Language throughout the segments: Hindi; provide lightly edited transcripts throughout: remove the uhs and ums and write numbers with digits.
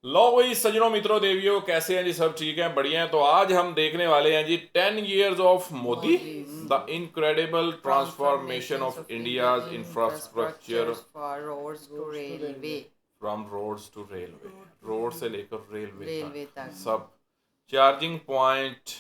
लो भाई सज्जनों मित्रों देवियों, कैसे हैं जी? सब ठीक हैं, बढ़िया हैं। तो आज हम देखने वाले हैं जी 10 years of Modi, Modi's the incredible transformation transformations of of India's Indian infrastructure infrastructures for roads to railway, from roads to railway. Road से लेकर रेलवे railway तक तक। सब। Charging point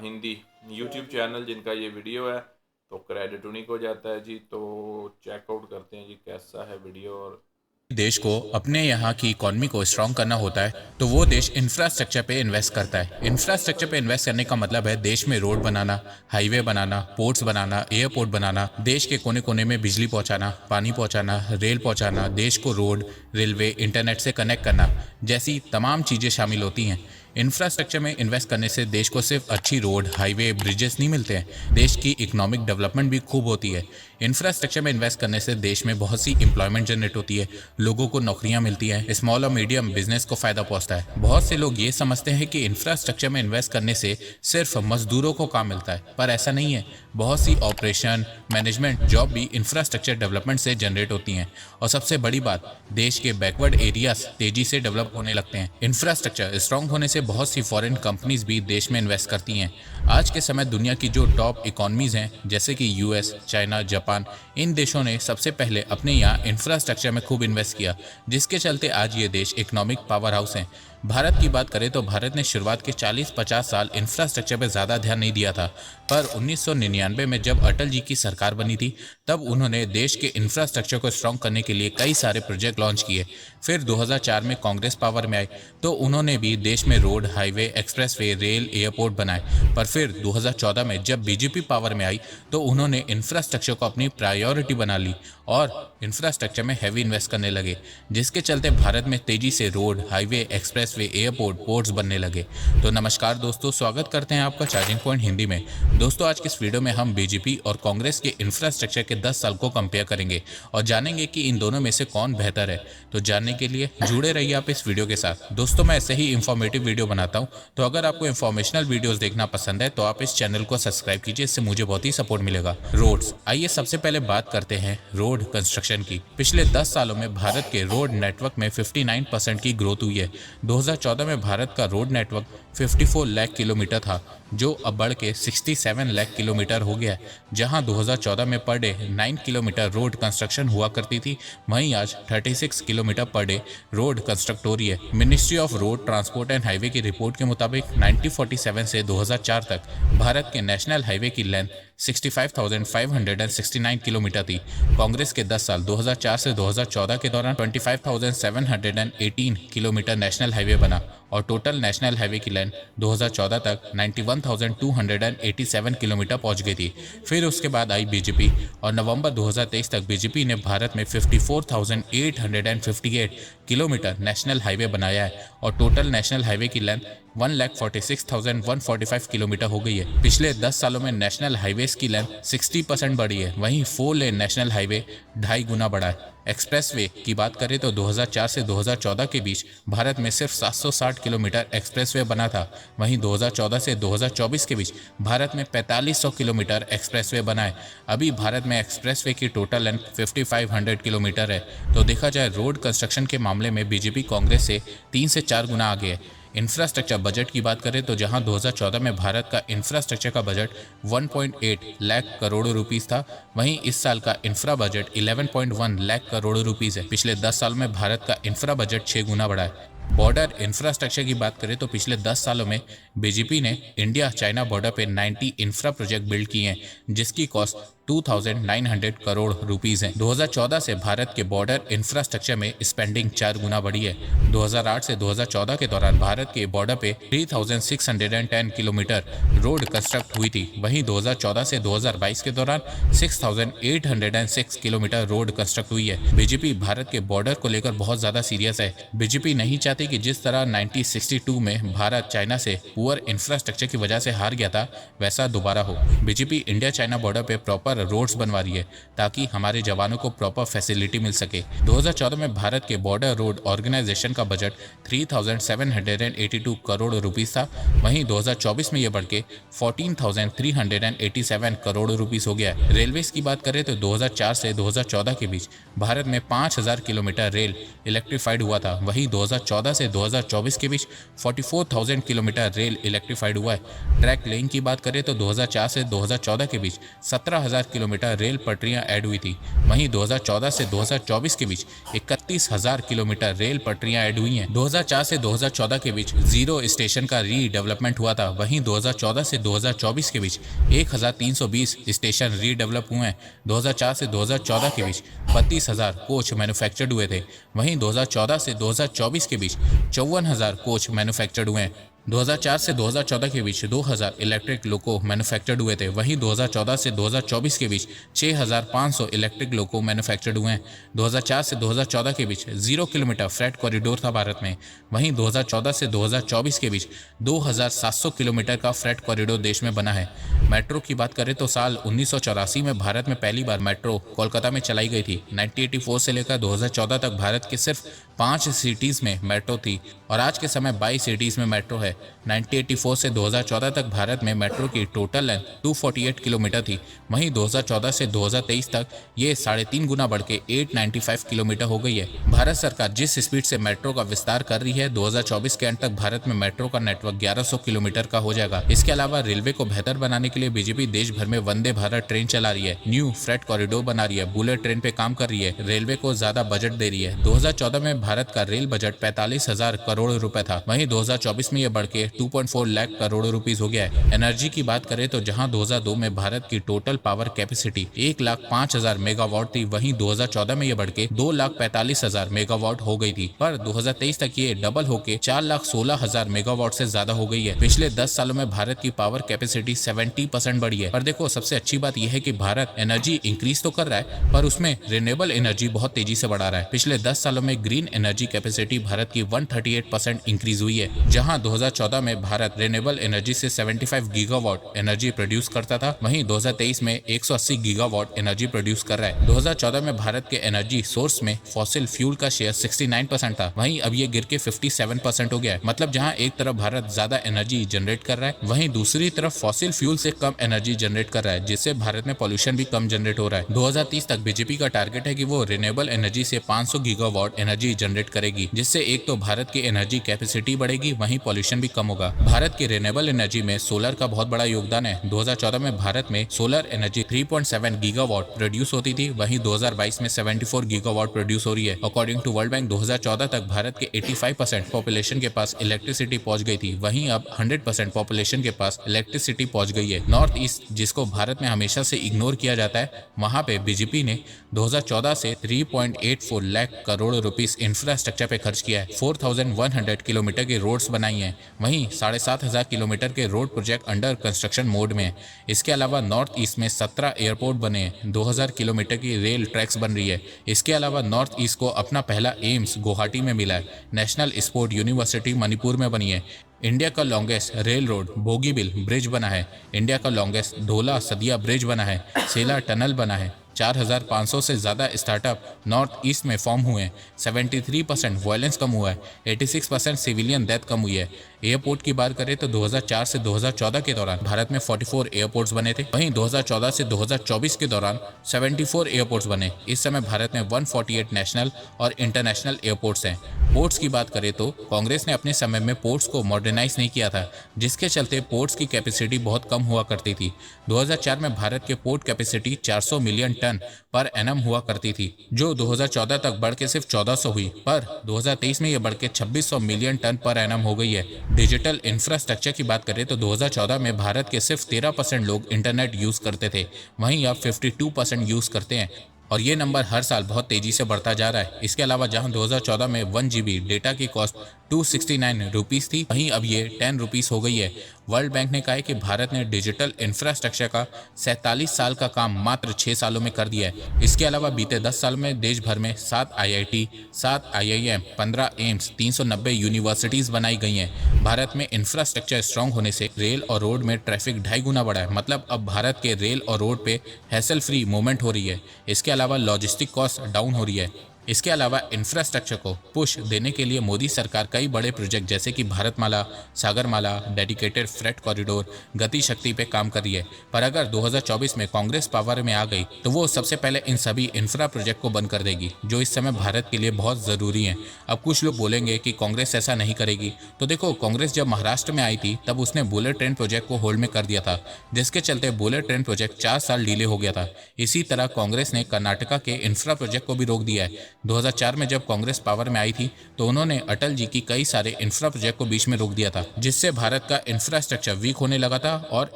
Hindi YouTube channel जिनका ये वीडियो है, तो क्रेडिट उन्हीं को जाता है जी। तो चेकआउट करते हैं जी कैसा है वीडियो। और देश को अपने यहाँ की इकॉनमी को स्ट्रांग करना होता है तो वो देश इंफ्रास्ट्रक्चर पे इन्वेस्ट करता है। इंफ्रास्ट्रक्चर पे इन्वेस्ट करने का मतलब है देश में रोड बनाना, हाईवे बनाना, पोर्ट्स बनाना, एयरपोर्ट बनाना, देश के कोने कोने में बिजली पहुंचाना, पानी पहुंचाना, रेल पहुंचाना, देश को रोड, रेलवे, इंटरनेट से कनेक्ट करना जैसी तमाम चीज़ें शामिल होती हैं। इंफ्रास्ट्रक्चर में इन्वेस्ट करने से देश को सिर्फ अच्छी रोड, हाईवे, ब्रिजेस नहीं मिलते हैं, देश की इकोनॉमिक डेवलपमेंट भी खूब होती है। इंफ्रास्ट्रक्चर में इन्वेस्ट करने से देश में बहुत सी एम्प्लॉयमेंट जनरेट होती है, लोगों को नौकरियां मिलती हैं, स्मॉल और मीडियम बिजनेस को फायदा पहुंचता है। बहुत से लोग ये समझते हैं कि इंफ्रास्ट्रक्चर में इन्वेस्ट करने से सिर्फ मजदूरों को काम मिलता है, पर ऐसा नहीं है। बहुत सी ऑपरेशन, मैनेजमेंट जॉब भी इंफ्रास्ट्रक्चर डेवलपमेंट से जनरेट होती हैं। और सबसे बड़ी बात, देश के बैकवर्ड एरियाज तेजी से डेवलप होने लगते हैं। इंफ्रास्ट्रक्चर स्ट्रांग होने से बहुत सी फॉरेन कंपनीज भी देश में इन्वेस्ट करती हैं। आज के समय दुनिया की जो टॉप इकोनॉमीज हैं जैसे कि यूएस, चाइना, जापान, इन देशों ने सबसे पहले अपने यहाँ इंफ्रास्ट्रक्चर में खूब इन्वेस्ट किया, जिसके चलते आज ये देश इकोनॉमिक पावर हाउस हैं। भारत की बात करें तो भारत ने शुरुआत के 40-50 साल इंफ्रास्ट्रक्चर पर ज़्यादा ध्यान नहीं दिया था, पर 1999 में जब अटल जी की सरकार बनी थी तब उन्होंने देश के इंफ्रास्ट्रक्चर को स्ट्रॉन्ग करने के लिए कई सारे प्रोजेक्ट लॉन्च किए। फिर 2004 में कांग्रेस पावर में आई तो उन्होंने भी देश में road, highway, expressway, rail, airport बनाए। पर फिर 2014 में जब बीजेपी पावर में आई तो उन्होंने इंफ्रास्ट्रक्चर को अपनी प्रायोरिटी बना ली और इंफ्रास्ट्रक्चर में हैवी इन्वेस्ट करने लगे, जिसके चलते भारत में तेजी से road, highway, expressway, airport, ports बनने लगे। तो नमस्कार दोस्तों, स्वागत करते हैं आपका चार्जिंग पॉइंट हिंदी में। दोस्तों, आज की इस वीडियो में हम बीजेपी और कांग्रेस के इंफ्रास्ट्रक्चर के 10 साल को कंपेयर करेंगे और जानेंगे कि इन दोनों में से कौन बेहतर है। तो जानने के लिए जुड़े रहिए आप इस वीडियो के साथ। दोस्तों, मैं ऐसे ही इंफॉर्मेटिव वीडियो बनाता हूं, तो अगर आपको इंफॉर्मेशनल वीडियोस देखना पसंद है तो आप इस चैनल को सब्सक्राइब कीजिए, इससे मुझे बहुत ही सपोर्ट मिलेगा। रोड्स, आइए सबसे पहले बात करते हैं रोड कंस्ट्रक्शन की। पिछले 10 सालों में भारत के रोड नेटवर्क में 59% की ग्रोथ हुई है। 2014 में भारत का रोड नेटवर्क 54 लाख किलोमीटर था, जो अब बढ़ के 67 लाख किलोमीटर हो गया है। जहां 2014 में per day 9 kilometre road construction हुआ करती थी, वहीं आज 36 kilometre per day road construct हो रही है। Ministry of road transport and highway की रिपोर्ट के मुताबिक 1947 से 2004 तक भारत के नेशनल हाईवे की लेंथ 65,569 किलोमीटर थी। कांग्रेस के 10 साल 2004 से 2014 के दौरान 25,718 किलोमीटर नेशनल हाईवे बना और टोटल नेशनल हाईवे की लेंथ 2014 तक 91,287 किलोमीटर पहुंच गई थी। फिर उसके बाद आई बीजेपी और नवंबर 2023 तक बीजेपी ने भारत में 54,858 किलोमीटर नेशनल हाईवे बनाया है और टोटल नेशनल हाईवे की लेंथ 1,46,145 किलोमीटर हो गई है। पिछले 10 सालों में नेशनल हाईवेज की लेंथ 60% बढ़ी है, वहीं 4 लेन नेशनल हाईवे 2.5 गुना बढ़ा है। एक्सप्रेसवे की बात करें तो 2004 से 2014 के बीच भारत में सिर्फ 760 किलोमीटर एक्सप्रेसवे बना था, वहीं 2014 से 2024 के बीच भारत में 4500 किलोमीटर एक्सप्रेसवे बना है। अभी भारत में एक्सप्रेसवे की टोटल लेंथ 5500 किलोमीटर है। तो देखा जाए रोड कंस्ट्रक्शन के मामले में बीजेपी कांग्रेस से 3 से 4 गुना आगे है। इंफ्रास्ट्रक्चर बजट की बात करें तो जहां 2014 में भारत का इंफ्रास्ट्रक्चर का बजट 1.8 लाख करोड़ रुपीस था, वहीं इस साल का infra budget 11.1 lakh crore rupees है। पिछले 10 साल में भारत का इंफ्रा बजट 6 गुना बढ़ा है। बॉर्डर इंफ्रास्ट्रक्चर की बात करें तो पिछले 10 सालों में बीजेपी ने इंडिया चाइना बॉर्डर पे 90 इंफ्रा प्रोजेक्ट बिल्ड किए हैं, जिसकी कॉस्ट 2,900 करोड़ रुपीस है। 2014 से भारत के बॉर्डर इंफ्रास्ट्रक्चर में स्पेंडिंग 4 गुना बढ़ी है। 2008 से 2014 के दौरान भारत के बॉर्डर पे 3,610 किलोमीटर रोड कंस्ट्रक्ट हुई थी, वहीं 2014 से 2022 के दौरान 6,806 किलोमीटर रोड कंस्ट्रक्ट हुई है। बीजेपी भारत के बॉर्डर को लेकर बहुत ज्यादा सीरियस है। बीजेपी नहीं चाहती कि जिस तरह 1962 में भारत चाइना से पुअर इंफ्रास्ट्रक्चर की वजह से हार गया था, वैसा दोबारा हो। बीजेपी इंडिया चाइना बॉर्डर पे प्रॉपर प्रॉपर रोड्स बनवा रही है ताकि हमारे जवानों को प्रॉपर फैसिलिटी मिल सके। 2014 में भारत के बॉर्डर रोड ऑर्गेनाइजेशन का बजट 3,782 करोड़ रुपीस था। वहीं 2024 में यह बढ़ के 14,387 करोड़ रुपीस हो गया है। रेलवेज की बात करें तो 2004 से 2014 के बीच भारत में 5,000 किलोमीटर रेल इलेक्ट्रीफाइड हुआ था। वहीं 2014 से 2024 के बीच 44,000 किलोमीटर रेल इलेक्ट्रीफाइड हुआ है। ट्रैक लेन की बात करें तो 2004 से 2014 के बीच 17,000 किलोमीटर रेल पटरियां ऐड हुई थी। वहीं 2014 से 2024 के बीच 31,000 किलोमीटर रेल पटरियां ऐड हुई हैं। 2004 से 2014 के बीच 0 स्टेशन का रीडेवलपमेंट हुआ था। वहीं 2014 से 2024 के बीच 1,320 स्टेशन रीडेवलप हुए हैं। 2004 से 2014 के बीच 32,000 कोच मैन्युफैक्चर्ड हुए थे। वहीं 2014 से 2024 के बीच 54,000 कोच मैन्युफैक्चर्ड हुए हैं। 2004 से 2014 के बीच 2,000 इलेक्ट्रिक लोको मैन्युफैक्चर्ड हुए थे। वहीं 2014 से 2024 के बीच 6,500 इलेक्ट्रिक लोको मैन्युफैक्चर्ड हुए हैं। 2004 से 2014 के बीच 0 किलोमीटर फ्रेट कॉरिडोर था भारत में। वहीं 2014 से 2024 के बीच 2,700 किलोमीटर का फ्रेट कॉरिडोर देश में बना है। मेट्रो की बात करें तो साल 1984 में भारत में पहली बार मेट्रो कोलकाता में चलाई गई थी। 1984 से लेकर 2014 तक भारत के सिर्फ 5 सिटीज़ में मेट्रो थी और आज के समय 22 सिटीज़ में मेट्रो है। 1984 से 2014 तक भारत में मेट्रो की टोटल लेंथ 248 किलोमीटर थी। वहीं 2014 से 2023 तक ये 3.5 गुना बढ़ के 895 किलोमीटर हो गई है। भारत सरकार जिस स्पीड से मेट्रो का विस्तार कर रही है, 2024 के अंत तक भारत में मेट्रो का नेटवर्क 1100 किलोमीटर का हो जाएगा। इसके अलावा रेलवे को बेहतर बनाने के लिए बीजेपी देश भर में वंदे भारत ट्रेन चला रही है, न्यू फ्रेट कॉरिडोर बना रही है, बुलेट ट्रेन पे काम कर रही है, रेलवे को ज्यादा बजट दे रही है। 2014 में भारत का रेल बजट 45,000 करोड़ रुपए था। वहीं 2024 में यह बढ़ के 2.4 लाख करोड़ रुपीस हो गया है। एनर्जी की बात करें तो जहां 2002 में भारत की टोटल पावर कैपेसिटी 1,05,000 मेगावाट थी, वहीं 2014 में यह बढ़ के 2,45,000 मेगावाट हो गई थी। पर 2023 तक ये डबल होके 4,16,000 मेगावाट से ज्यादा हो गई है। पिछले 10 सालों में भारत की पावर कैपेसिटी 70% बढ़ी है। पर देखो, सबसे अच्छी बात यह है कि भारत एनर्जी इंक्रीज तो कर रहा है पर उसमें रिन्यूएबल एनर्जी बहुत तेजी से बढ़ा रहा है। पिछले 10 सालों में ग्रीन एनर्जी कैपेसिटी भारत की 138% इंक्रीज हुई है। जहां 2014 में भारत रिन्यूएबल एनर्जी से 75 गीगावाट एनर्जी प्रोड्यूस करता था, वहीं 2023 में 180 गीगावाट एनर्जी प्रोड्यूस कर रहा है। 2014 में भारत के एनर्जी सोर्स में फॉसिल फ्यूल का शेयर 69% था, वहीं अब ये गिर के 57% हो गया है। मतलब जहां एक तरफ भारत ज्यादा एनर्जी जनरेट कर रहा है, वहीं दूसरी तरफ फॉसिल फ्यूल से कम एनर्जी जनरेट कर रहा है, जिससे भारत में पॉल्यूशन भी कम जनरेट हो रहा है। 2030 तक बीजेपी का टारगेट है कि वो रिन्यूएबल एनर्जी से 500 गीगावाट एनर्जी जनरेट करेगी, जिससे एक तो भारत की एनर्जी कैपेसिटी बढ़ेगी, वहीं पॉल्यूशन भी कम होगा। भारत की रिन्यूएबल एनर्जी में सोलर का बहुत बड़ा योगदान है। 2014 में भारत में सोलर एनर्जी 3.7 गीगावाट प्रोड्यूस होती थी, वहीं 2022 में 74 गीगावाट प्रोड्यूस हो रही है। अकॉर्डिंग टू वर्ल्ड बैंक 2014 तक भारत के 85% पॉपुलेशन के पास इलेक्ट्रिसिटी पहुंच गई थी, वहीं अब 100% पॉपुलेशन के पास इलेक्ट्रिसिटी पहुंच गई है। नॉर्थ ईस्ट, जिसको भारत में हमेशा से इग्नोर किया जाता है, वहां पे बीजेपी ने 2014 से 3.84 लाख करोड़ रुपीस इंफ्रास्ट्रक्चर पे खर्च किया है। 4,100 किलोमीटर की रोड्स बनाई हैं, वहीं 7,500 किलोमीटर के road project under construction mode में है। इसके अलावा नॉर्थ ईस्ट में 17 एयरपोर्ट बने हैं, 2,000 किलोमीटर की रेल ट्रैक्स बन रही है। इसके अलावा नॉर्थ ईस्ट को अपना पहला एम्स गुवाहाटी में मिला है। नेशनल स्पोर्ट यूनिवर्सिटी मणिपुर में बनी है। इंडिया का longest rail road Bogibeel bridge बना है। इंडिया का लॉन्गेस्ट ढोला सदिया ब्रिज बना है। सेला टनल बना है। 4,500 से ज़्यादा स्टार्टअप नॉर्थ ईस्ट में फॉर्म हुए हैं। 73% वायलेंस कम हुआ है। 86% सिविलियन डेथ कम हुई है। एयरपोर्ट की बात करें तो 2004 से 2014 के दौरान भारत में 44 एयरपोर्ट्स बने थे, वहीं 2014 से 2024 के दौरान 74 एयरपोर्ट्स बने। इस समय भारत में 148 नेशनल और इंटरनेशनल एयरपोर्ट्स हैं। पोर्ट्स की बात करें तो कांग्रेस ने अपने समय में पोर्ट्स को मॉडर्नाइज नहीं किया था, जिसके चलते पोर्ट्स की कैपेसिटी बहुत कम हुआ करती थी। 2004 में भारत के पोर्ट कैपेसिटी 400 मिलियन टन पर एनम हुआ करती थी, जो 2014 तक बढ़ के सिर्फ 1400 हुई, पर 2023 में यह बढ़ के 2600 मिलियन टन पर एनम हो गई है। डिजिटल इंफ्रास्ट्रक्चर की बात करें तो 2014 में भारत के सिर्फ 13% लोग इंटरनेट यूज करते थे, वहीं अब 52% यूज करते हैं। और ये नंबर हर साल बहुत तेजी से बढ़ता जा रहा है। इसके अलावा जहां 2014 में 1 GB डेटा की कॉस्ट 269 रुपीस थी, वहीं अब ये 10 रुपीस हो गई है। वर्ल्ड बैंक ने कहा है कि भारत ने डिजिटल इंफ्रास्ट्रक्चर का 47 साल का काम मात्र 6 सालों में कर दिया है। इसके अलावा बीते 10 साल में देश भर में 7 IIT, 7 IIM, 15 एम्स, 390 यूनिवर्सिटीज बनाई गई हैं। भारत में इंफ्रास्ट्रक्चर स्ट्रांग होने से रेल और रोड में ट्रैफिक 2.5 गुना बढ़ा है। मतलब अब भारत के रेल और रोड पे हैसल फ्री मूवमेंट हो रही है। इसके अलावा लॉजिस्टिक कॉस्ट डाउन हो रही है। इसके अलावा इंफ्रास्ट्रक्चर को पुश देने के लिए मोदी सरकार कई बड़े प्रोजेक्ट जैसे कि Bharatmala, Sagarmala, dedicated freight corridor, गति शक्ति पे काम कर रही है। पर अगर 2024 में कांग्रेस पावर में आ गई तो वो सबसे पहले इन सभी इंफ्रा प्रोजेक्ट को बंद कर देगी, जो इस समय भारत के लिए बहुत ज़रूरी है। अब कुछ लोग बोलेंगे कि कांग्रेस ऐसा नहीं करेगी, तो देखो, कांग्रेस जब महाराष्ट्र में आई थी तब उसने बुलेट ट्रेन प्रोजेक्ट को होल्ड में कर दिया था, जिसके चलते बुलेट ट्रेन प्रोजेक्ट 4 साल डिले हो गया था। इसी तरह कांग्रेस ने कर्नाटका के इंफ्रा प्रोजेक्ट को भी रोक दिया है। 2004 में जब कांग्रेस पावर में आई थी तो उन्होंने अटल जी की कई सारे इंफ्रा प्रोजेक्ट को बीच में रोक दिया था, जिससे भारत का इंफ्रास्ट्रक्चर वीक होने लगा था और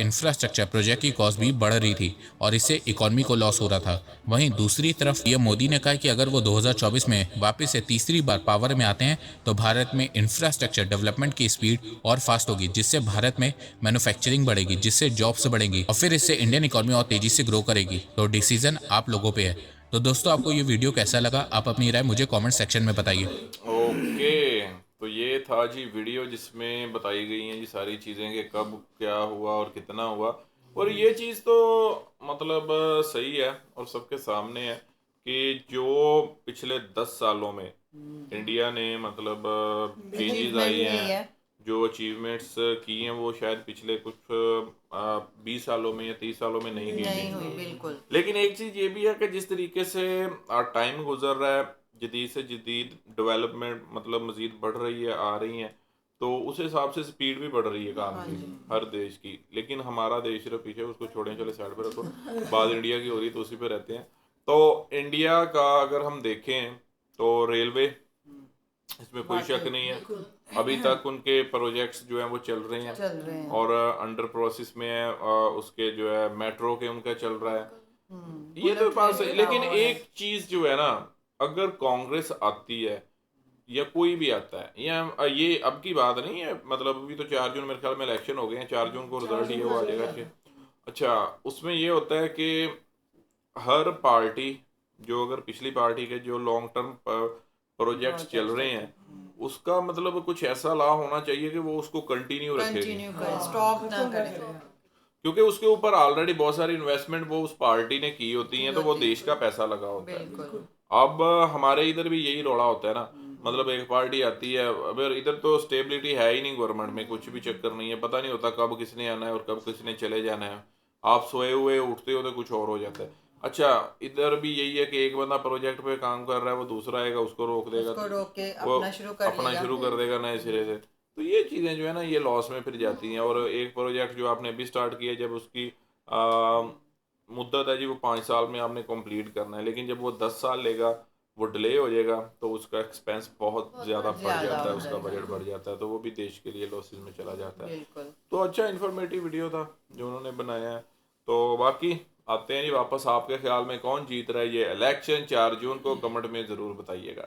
इंफ्रास्ट्रक्चर प्रोजेक्ट की कॉस्ट भी बढ़ रही थी और इससे इकोनॉमी को लॉस हो रहा था। वहीं दूसरी तरफ पीएम मोदी ने कहा कि अगर वो 2024 में वापस से तीसरी बार पावर में आते हैं तो भारत में इंफ्रास्ट्रक्चर डेवलपमेंट की स्पीड और फास्ट होगी, जिससे भारत में मैन्युफैक्चरिंग बढ़ेगी, जिससे जॉब्स बढ़ेंगी और फिर इससे इंडियन इकोनॉमी और तेजी से ग्रो करेगी। तो डिसीजन आप लोगों पे है। तो दोस्तों, आपको ये वीडियो कैसा लगा? आप अपनी राय मुझे कमेंट सेक्शन में बताइए। ओके, तो ये था जी वीडियो जिसमें बताई गई हैं जी सारी चीज़ें कि कब क्या हुआ और कितना हुआ। और ये चीज़ तो मतलब सही है और सबके सामने है कि जो पिछले 10 सालों में इंडिया ने मतलब चेंजेस आई हैं, जो अचीवमेंट्स की हैं, वो शायद पिछले कुछ 20 सालों में या 30 सालों में नहीं की नहीं थी। हुई, बिल्कुल। लेकिन एक चीज़ ये भी है कि जिस तरीके से टाइम गुजर रहा है, जदीद से जदीद डेवलपमेंट मतलब मज़ीद बढ़ रही है, आ रही हैं, तो उस हिसाब से स्पीड भी बढ़ रही है काम हाँ की जी। हर देश की। लेकिन हमारा देश सिर्फ पीछे, उसको छोड़ें, चले साइड पर रखो, बात इंडिया की हो रही तो उसी पे रहते हैं। तो इंडिया का अगर हम देखें तो रेलवे, इसमें कोई शक नहीं है, अभी तक उनके प्रोजेक्ट्स जो हैं वो चल रहे हैं चल रहे हैं। और अंडर प्रोसेस में है। उसके जो है मेट्रो के उनका चल रहा है, ये तो बुलेट बात ट्रेन सही। भी लेकिन हुआ है। एक चीज जो है ना, अगर कांग्रेस आती है या कोई भी आता है, या ये अब की बात नहीं है, मतलब अभी तो 4 जून मेरे ख्याल में इलेक्शन हो गए हैं, 4 जून को रिजल्ट ये हुआ जाएगा कि अच्छा, उसमें ये होता है कि हर पार्टी, जो अगर पिछली पार्टी के जो लॉन्ग टर्म प्रोजेक्ट्स चल रहे हैं, उसका मतलब कुछ ऐसा लॉ होना चाहिए कि वो उसको कंटिन्यू रखेगी, कंटिन्यू करें, स्टॉप ना करें। क्योंकि उसके ऊपर ऑलरेडी बहुत सारी इन्वेस्टमेंट वो उस पार्टी ने की होती है, तो वो देश का पैसा लगा होता है। बिल्कुल। अब हमारे इधर भी यही रोड़ा होता है ना, मतलब एक पार्टी आती है, अब यार इधर तो स्टेबिलिटी है ही नहीं, गवर्नमेंट में कुछ भी चक्कर नहीं है, पता नहीं होता कब किसने आना है और कब किसने चले जाना है। आप सोए हुए उठते हो तो कुछ और हो जाता है। अच्छा, इधर भी यही है कि एक बंदा प्रोजेक्ट पे काम कर रहा है, वो दूसरा आएगा उसको रोक देगा, उसको रोक के वो अपना शुरू कर अपना लेगा। शुरू कर देगा नए सिरे से। तो ये चीज़ें जो है ना, ये लॉस में फिर जाती हैं। और एक प्रोजेक्ट जो आपने अभी स्टार्ट किया, जब उसकी मुद्दत है जी वो 5 साल में आपने कंप्लीट करना है, लेकिन जब वो 10 साल लेगा, वो डिले हो जाएगा, तो उसका एक्सपेंस बहुत ज़्यादा बढ़ ज़्यादा जाता है, हो उसका जाएगा। बजट बढ़ जाता है, तो वो भी देश के लिए लॉसेस में चला जाता है। बिल्कुल। तो अच्छा इन्फॉर्मेटिव वीडियो था जो उन्होंने बनाया है। तो बाकी आते हैं जी वापस, आपके ख्याल में कौन जीत रहा है ये इलेक्शन 4 जून को? कमेंट में ज़रूर बताइएगा।